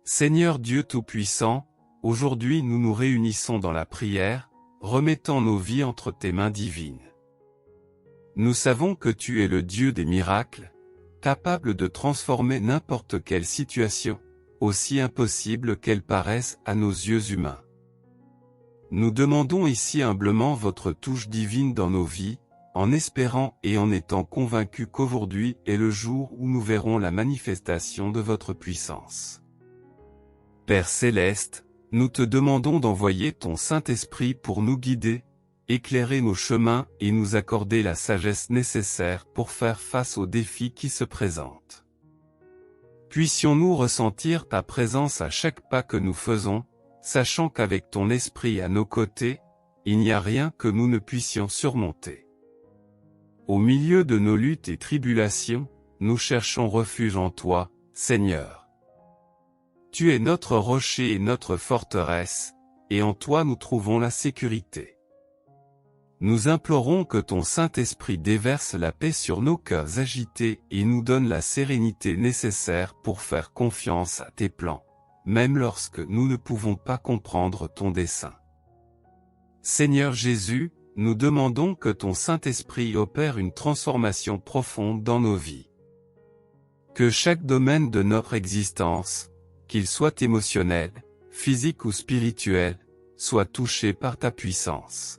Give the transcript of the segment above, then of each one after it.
Seigneur Dieu Tout-Puissant, aujourd'hui nous nous réunissons dans la prière, remettant nos vies entre tes mains divines. Nous savons que tu es le Dieu des miracles, capable de transformer n'importe quelle situation, aussi impossible qu'elle paraisse à nos yeux humains. Nous demandons ici humblement votre touche divine dans nos vies, en espérant et en étant convaincus qu'aujourd'hui est le jour où nous verrons la manifestation de votre puissance. Père Céleste, nous te demandons d'envoyer ton Saint-Esprit pour nous guider, éclairer nos chemins et nous accorder la sagesse nécessaire pour faire face aux défis qui se présentent. Puissions-nous ressentir ta présence à chaque pas que nous faisons, sachant qu'avec ton Esprit à nos côtés, il n'y a rien que nous ne puissions surmonter. Au milieu de nos luttes et tribulations, nous cherchons refuge en toi, Seigneur. Tu es notre rocher et notre forteresse, et en toi nous trouvons la sécurité. Nous implorons que ton Saint-Esprit déverse la paix sur nos cœurs agités et nous donne la sérénité nécessaire pour faire confiance à tes plans, même lorsque nous ne pouvons pas comprendre ton dessein. Seigneur Jésus, nous demandons que ton Saint-Esprit opère une transformation profonde dans nos vies. Que chaque domaine de notre existence, qu'il soit émotionnel, physique ou spirituel, soit touché par ta puissance.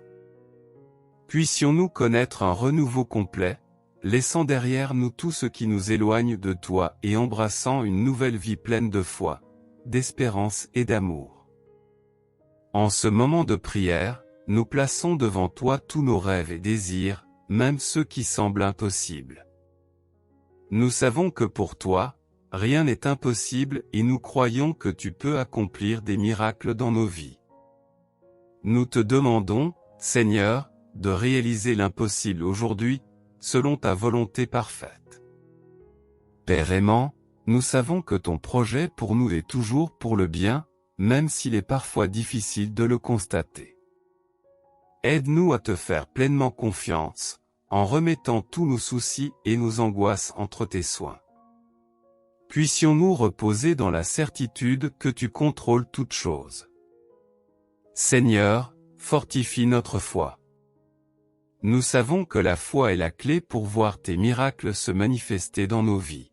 Puissions-nous connaître un renouveau complet, laissant derrière nous tout ce qui nous éloigne de toi et embrassant une nouvelle vie pleine de foi, d'espérance et d'amour. En ce moment de prière, nous plaçons devant toi tous nos rêves et désirs, même ceux qui semblent impossibles. Nous savons que pour toi, rien n'est impossible et nous croyons que tu peux accomplir des miracles dans nos vies. Nous te demandons, Seigneur, de réaliser l'impossible aujourd'hui, selon ta volonté parfaite. Père aimant, nous savons que ton projet pour nous est toujours pour le bien, même s'il est parfois difficile de le constater. Aide-nous à te faire pleinement confiance, en remettant tous nos soucis et nos angoisses entre tes soins. Puissions-nous reposer dans la certitude que tu contrôles toutes choses. Seigneur, fortifie notre foi. Nous savons que la foi est la clé pour voir tes miracles se manifester dans nos vies.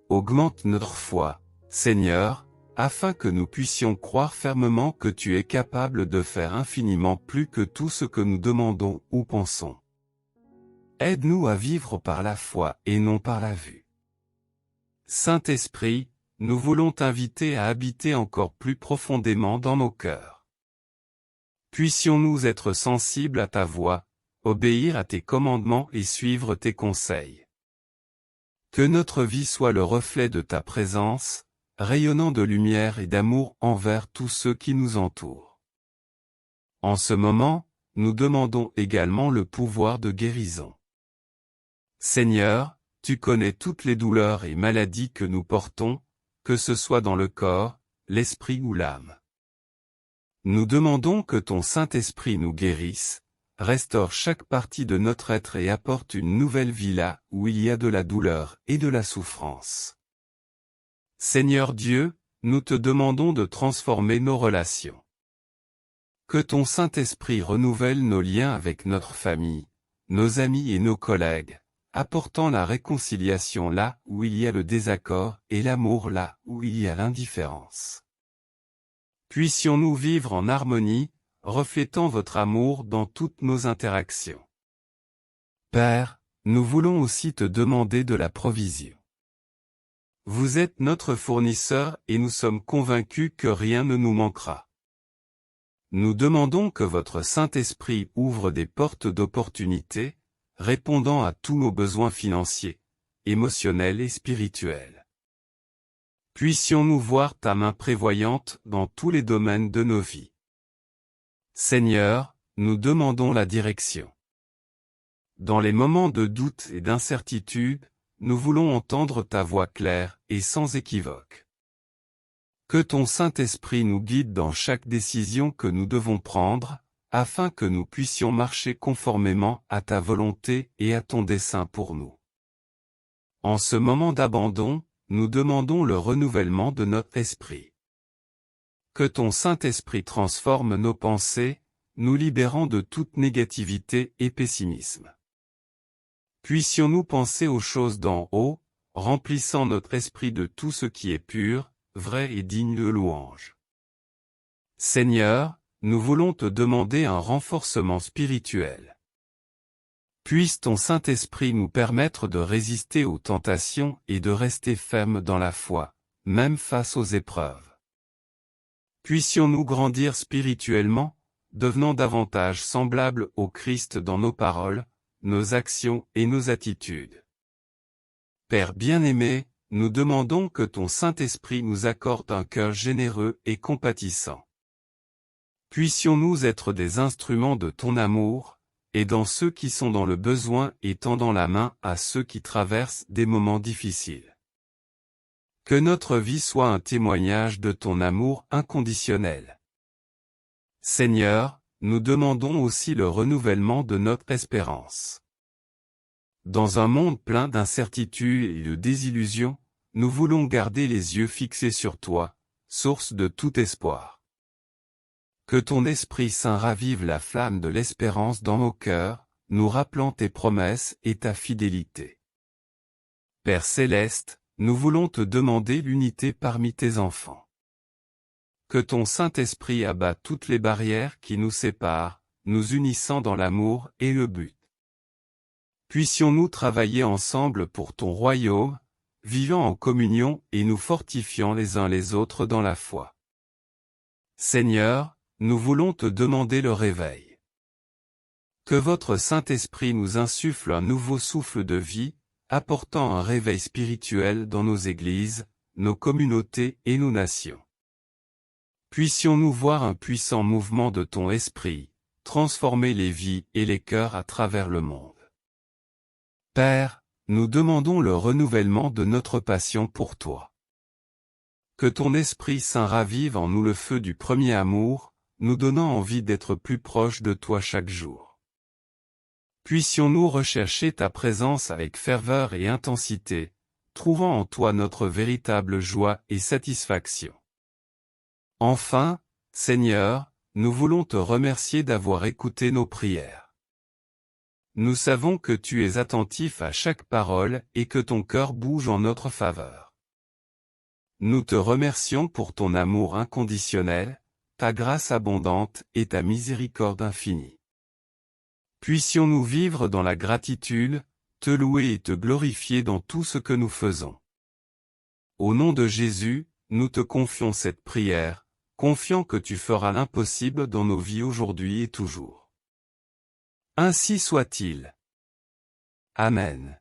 Augmente notre foi, Seigneur, afin que nous puissions croire fermement que tu es capable de faire infiniment plus que tout ce que nous demandons ou pensons. Aide-nous à vivre par la foi et non par la vue. Saint-Esprit, nous voulons t'inviter à habiter encore plus profondément dans nos cœurs. Puissions-nous être sensibles à ta voix, obéir à tes commandements et suivre tes conseils. Que notre vie soit le reflet de ta présence, rayonnant de lumière et d'amour envers tous ceux qui nous entourent. En ce moment, nous demandons également le pouvoir de guérison. Seigneur, tu connais toutes les douleurs et maladies que nous portons, que ce soit dans le corps, l'esprit ou l'âme. Nous demandons que ton Saint-Esprit nous guérisse, restaure chaque partie de notre être et apporte une nouvelle vie là où il y a de la douleur et de la souffrance. Seigneur Dieu, nous te demandons de transformer nos relations. Que ton Saint-Esprit renouvelle nos liens avec notre famille, nos amis et nos collègues, apportant la réconciliation là où il y a le désaccord et l'amour là où il y a l'indifférence. Puissions-nous vivre en harmonie, reflétant votre amour dans toutes nos interactions. Père, nous voulons aussi te demander de la provision. Vous êtes notre fournisseur et nous sommes convaincus que rien ne nous manquera. Nous demandons que votre Saint-Esprit ouvre des portes d'opportunités, répondant à tous nos besoins financiers, émotionnels et spirituels. Puissions-nous voir ta main prévoyante dans tous les domaines de nos vies. Seigneur, nous demandons la direction. Dans les moments de doute et d'incertitude, nous voulons entendre ta voix claire et sans équivoque. Que ton Saint-Esprit nous guide dans chaque décision que nous devons prendre, afin que nous puissions marcher conformément à ta volonté et à ton dessein pour nous. En ce moment d'abandon, nous demandons le renouvellement de notre esprit. Que ton Saint-Esprit transforme nos pensées, nous libérant de toute négativité et pessimisme. Puissions-nous penser aux choses d'en haut, remplissant notre esprit de tout ce qui est pur, vrai et digne de louange. Seigneur, nous voulons te demander un renforcement spirituel. Puisse ton Saint-Esprit nous permettre de résister aux tentations et de rester fermes dans la foi, même face aux épreuves. Puissions-nous grandir spirituellement, devenant davantage semblables au Christ dans nos paroles, nos actions et nos attitudes. Père bien-aimé, nous demandons que ton Saint-Esprit nous accorde un cœur généreux et compatissant. Puissions-nous être des instruments de ton amour, aidant ceux qui sont dans le besoin et tendant la main à ceux qui traversent des moments difficiles. Que notre vie soit un témoignage de ton amour inconditionnel. Seigneur, nous demandons aussi le renouvellement de notre espérance. Dans un monde plein d'incertitudes et de désillusions, nous voulons garder les yeux fixés sur toi, source de tout espoir. Que ton Esprit Saint ravive la flamme de l'espérance dans nos cœurs, nous rappelant tes promesses et ta fidélité. Père céleste, nous voulons te demander l'unité parmi tes enfants. Que ton Saint-Esprit abat toutes les barrières qui nous séparent, nous unissant dans l'amour et le but. Puissions-nous travailler ensemble pour ton royaume, vivant en communion et nous fortifiant les uns les autres dans la foi. Seigneur, nous voulons te demander le réveil. Que votre Saint-Esprit nous insuffle un nouveau souffle de vie, apportant un réveil spirituel dans nos églises, nos communautés et nos nations. Puissions-nous voir un puissant mouvement de ton esprit, transformer les vies et les cœurs à travers le monde. Père, nous demandons le renouvellement de notre passion pour toi. Que ton Esprit Saint ravive en nous le feu du premier amour, nous donnant envie d'être plus proches de toi chaque jour. Puissions-nous rechercher ta présence avec ferveur et intensité, trouvant en toi notre véritable joie et satisfaction. Enfin, Seigneur, nous voulons te remercier d'avoir écouté nos prières. Nous savons que tu es attentif à chaque parole et que ton cœur bouge en notre faveur. Nous te remercions pour ton amour inconditionnel, ta grâce abondante et ta miséricorde infinie. Puissions-nous vivre dans la gratitude, te louer et te glorifier dans tout ce que nous faisons. Au nom de Jésus, nous te confions cette prière, confiant que tu feras l'impossible dans nos vies aujourd'hui et toujours. Ainsi soit-il. Amen.